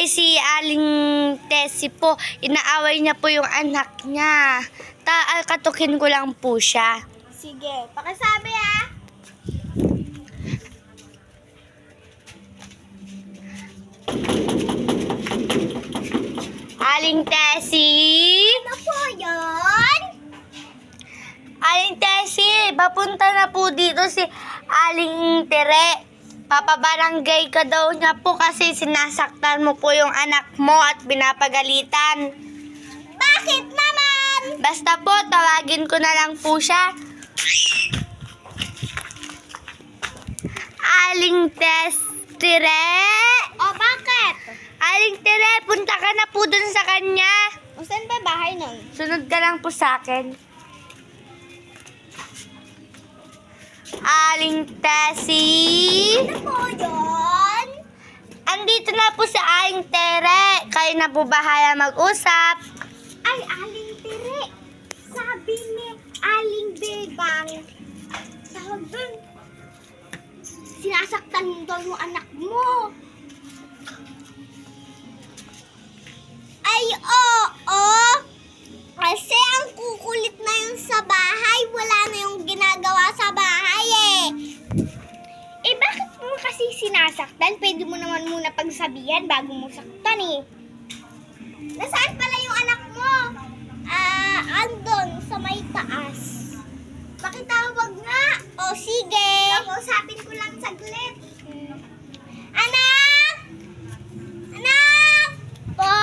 si Aling Tessie po, inaaway niya po yung anak niya. Katukin ko lang po siya. Sige, pakisabi ah. Aling Tessie? Ano po yun? Aling Tessie, papunta na po dito si Aling Tere. Papabarangay ka daw niya po kasi sinasaktan mo po yung anak mo at pinapagalitan. Bakit naman? Basta po, tawagin ko na lang po siya. Aling Tere? O bakit? Aling Tere, punta ka na po dun sa kanya. O saan ba bahay nun? Sunod ka lang po sa akin. Aling Tessie? Ano po yun? Andito na po si Aling Tere. Kayo na po bahala mag-usap. Ay, Aling Tere. Sabi ni Aling Bebang, tawag dun, sinasaktan mo daw yung anak mo. Ay, oo. Kasi ang kukulit na yung sa bahay. Wala na yung ginagawa sa bahay eh. Eh, bakit mo kasi sinasaktan? Pwede mo naman muna pagsabihan bago mo saktan eh. Nasaan pala yung anak mo? Andon sa may taas. Pakitawag nga. O, sige. Kausapin ko lang saglit. Anak! Anak! Po!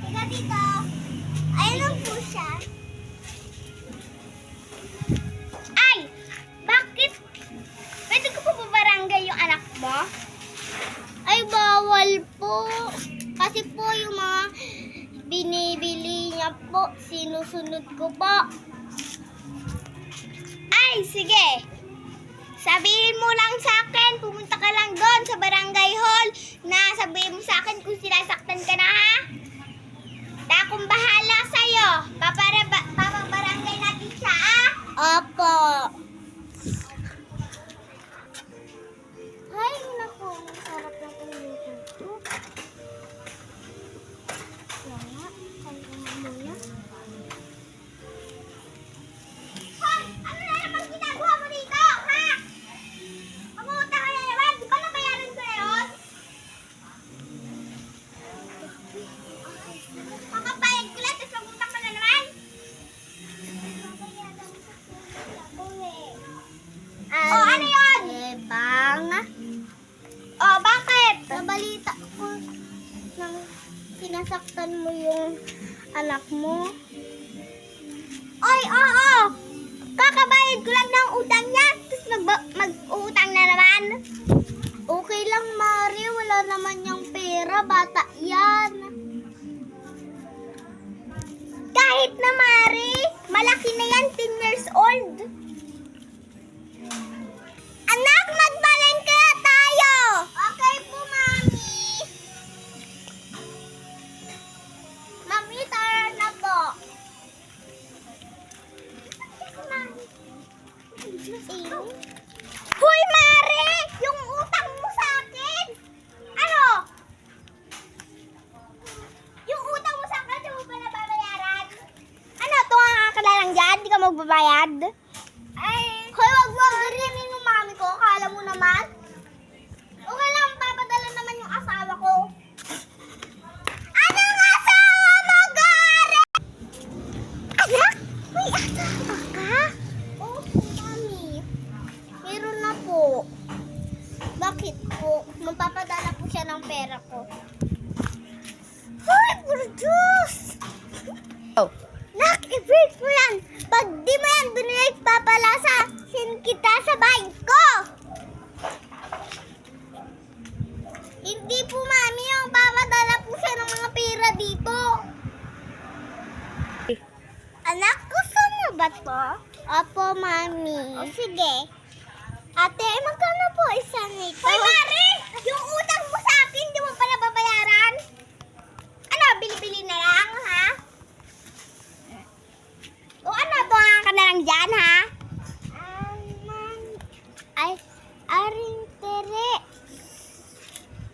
Tiga dito. Ayun lang po siya. Ay! Bakit? Pwede ko po babarangay yung anak mo? Ay, bawal po. Kasi po yung mga binibili niya po, sinusunod ko po. Ay, sige. Sabihin mo lang sa akin, pumunta ka lang doon sa barangay hall na sabihin mo sa akin kung sinasaktan ka na, ha? Na akong bahala sa'yo. Papabarangay natin siya, ha? Opo. Ay, naku. Masarap na po yung ito. Wala. Kaya muna. Hoy! Ano na naman ginagawa mo dito, ha? Pamunta ka na naman. Di ba nabayaran ko na yun? Makapayag ko lang, tapos pamunta ka na naman. Oh, ano yun? Bang. Oh, bakit? Nabalita ko nang sinasaktan mo yung anak mo. Oy, oo! Kakabayad ko lang ng utang niya, tapos mag-uutang na naman. Okay lang, Mari. Wala naman yung pera. Bata yan. Kahit na, Mari. Malaki na yan, 10 years old. Anak, magbalengke na tayo! Okay po, Mami. Mami, tara na po. Hoy, Mare! Yung utang mo sa akin! Ano? Yung utang mo sa akin, di mo pa nababayaran? Ano, tunga ka na lang dyan? Di ka magbabayad? Ay, hoy, wag mo ganyanin yung mami ko. Akala mo naman? Okay lang, papadala naman yung asawa ko. Anong asawa mo, Gare? Anak? May asawa ka? Oo, mami. Meron na po. Bakit po? Magpapadala po siya ng pera ko. Hoy, Burjus! Oh. Nak, i-break mo yan. Pag di mo yan binigay, papalasahin kita sa bahay ko. Hindi po, mami. Yung papadala po siya ng mga pera dito. Anak, gusto mo ba to? Opo, mami. O, sige. Ate, magkano po isa nito? Hoy, Mari! Yung utang mo sa akin, di mo pa nababayaran? Ano, bili-bili na lang, ha? O ano, tunga ka na lang dyan, ha? Ay, Aring Tere.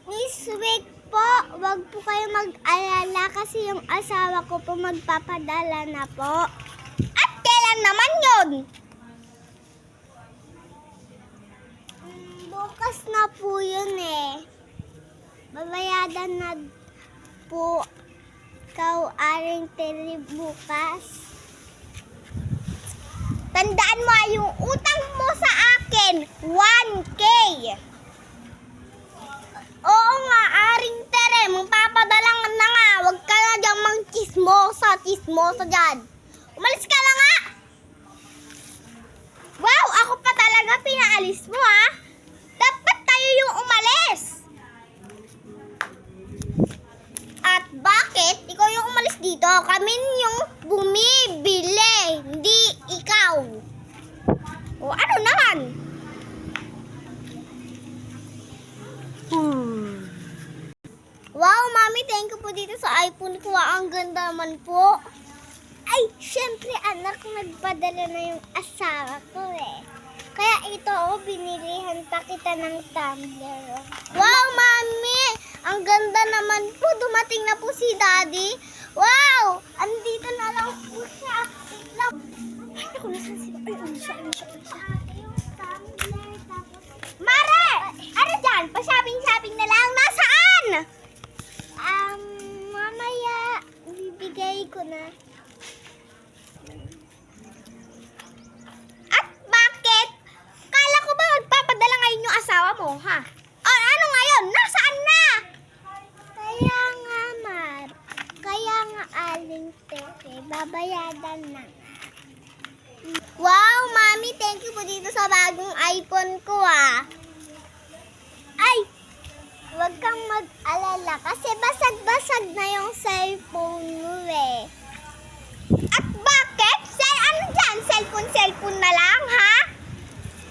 Ni week po. Wag po kayo mag-alala kasi yung asawa ko po magpapadala na po. At kailan naman yun? Bukas na po yun eh. Babayadan na po ikaw, Aling Tere, bukas. Tandaan mo yung utang mo sa akin, 1K. Oo nga, Aling Tere, magpapadala na nga. Huwag ka na dyan chismosa dyan. Umalis ka na nga. Wow, ako pa talaga pinaalis mo ha. Dapat tayo yung umalis. At bakit? Ikaw yung umalis dito. Kami yung bumibili. Hindi ikaw. O ano naman? Wow, Mami, thank you po dito sa iPhone ko. Ang ganda naman po. Ay, syempre anak, nagpadala na yung asawa ko eh. Kaya ito, binilihan pa kita ng tumbler. Wow, Mami! Ang ganda naman po. Dumating na po si Daddy. Wow! Andito na lang po siya. Wait lang. Ay, naku, nasan si Daddy? Ay, siya. Yung tumbler, tapos... Mare! Ano dyan? Pa-shopping-shopping na lang. Nasaan? Mamaya, bibigay ko na. At bakit? Kala ko ba magpapadala ngayon yung asawa mo, ha? Ano ngayon? Nasaan na? Kaya nga, Mar. Kaya nga, Aling Tere. Babayadan na. Wow, Mami. Thank you po dito sa bagong iPhone ko, ah. Ay! Huwag kang mag-alala kasi basag-basag na yung cellphone mo, eh. At bakit? Ano dyan? Cellphone na lang, ha?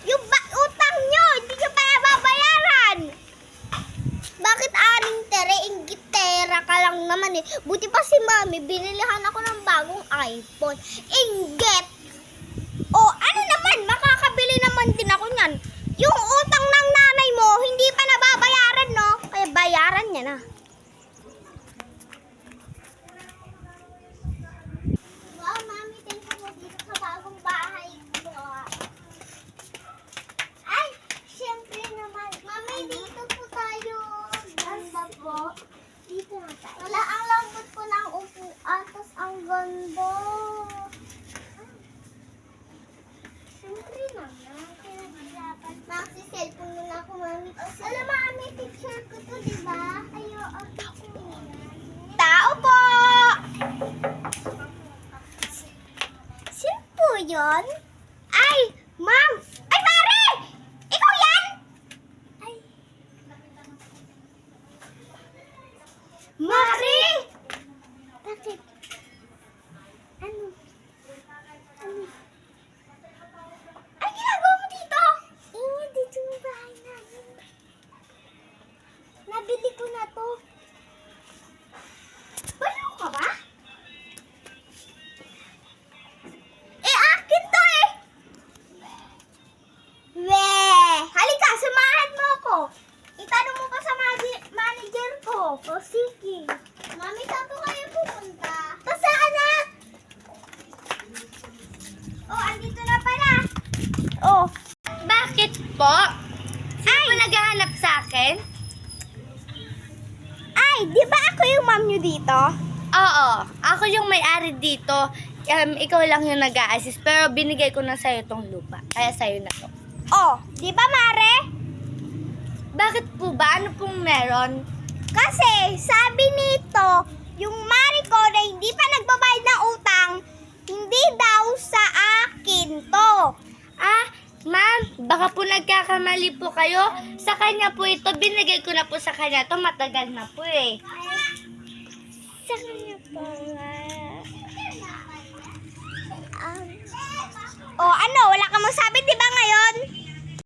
Yung utang nyo, hindi nyo pa nababayaran. Bakit, Aling Tere? Inggitera ka lang naman eh. Buti pa si Mami, binilihan ako ng bagong iPhone. Inggit! O, ano naman? Makakabili naman din ako niyan. Yung utang ng nanay mo, hindi pa nababayaran, no? Kaya bayaran niya na. Wow, Mami, thank you po dito sa bagong bahay ko. Ay, syempre naman. Mami, dito po tayo. Ganda po. Dito na tayo. Wala, ang lambot po ng upuan. Tapos ang ganda. Syempre naman. Kaya dapat. Maxi-cellphone muna ako, Mami. Alam, Mami, picture ko to, diba? Ayo, tao po! Sino po yun? Ay, Ma'am! Ay, Mare! Ikaw yan? Ay. Mare! Bakit? Ano? Ay, ginagawa mo dito? Dito yung bahay namin. Nabili ko na to. Baliw ka ba? Akin to eh! Halika, samahan mo ako. Itanong mo pa sa manager ko. O sige. Mami, saan po kayo pupunta? Basta anak! Andito na pala. Bakit po? Sino po naghahanap sa akin? Ay, di ba ako yung mom nyo dito? Oo, ako yung may-ari dito. Ikaw lang yung nag-a-assist, pero binigay ko na sa'yo tong lupa. Kaya sa'yo na to. Di ba, Mare? Bakit po ba? Ano pong meron? Kasi sabi nito, yung Mari ko na hindi pa nagbabayad ng utang, hindi daw sa akin to. Ma'am, baka po nagkakamali po kayo. Sa kanya po ito, binigay ko na po sa kanya to. Matagal na po eh. Sa kanya pa nga. Ano? Wala ka masabi, di ba?